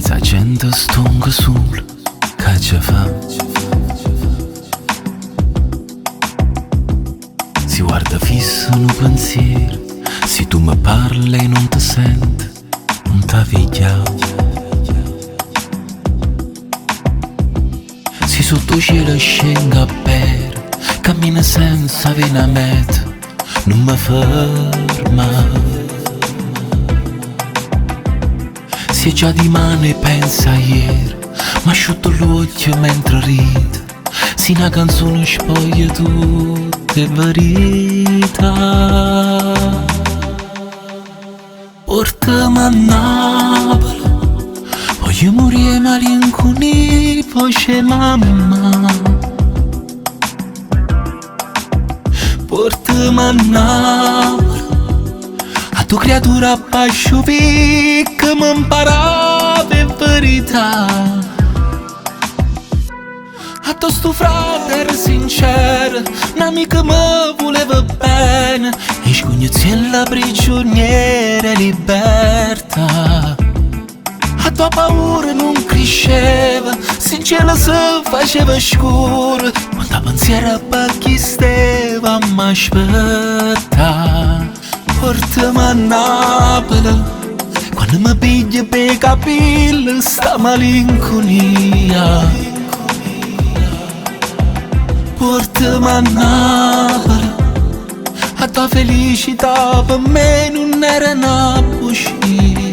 Mezza gente stonga sola, che ci fa? Si guarda fisso in un pensiero, se tu mi parli e non ti senti, non ti vegliamo. Si sotto cielo scende a bere, cammina senza avere una meta, non mi ferma. Si è già di mano e pensa a ieri, ma asciutto l'occhio mentre ride. Si una canzone spoglia tutte verità. Portami a Napoli, voglio morire malinconia, poi c'è mamma. Portami a Napoli, a tua creatura abbascio che mi imparava in verità. A to sto frate sincero, un'amica mi voleva bene, e scognezzi la prigioniera libertà. A tua paura non cresceva, sincero si faceva scuro, quando pensiero a chi stava mi aspetta. Portami a Napoli, quando mi piglia per capire sta malinconia. Portami a Napoli, a tua felicità per me non era una bugia.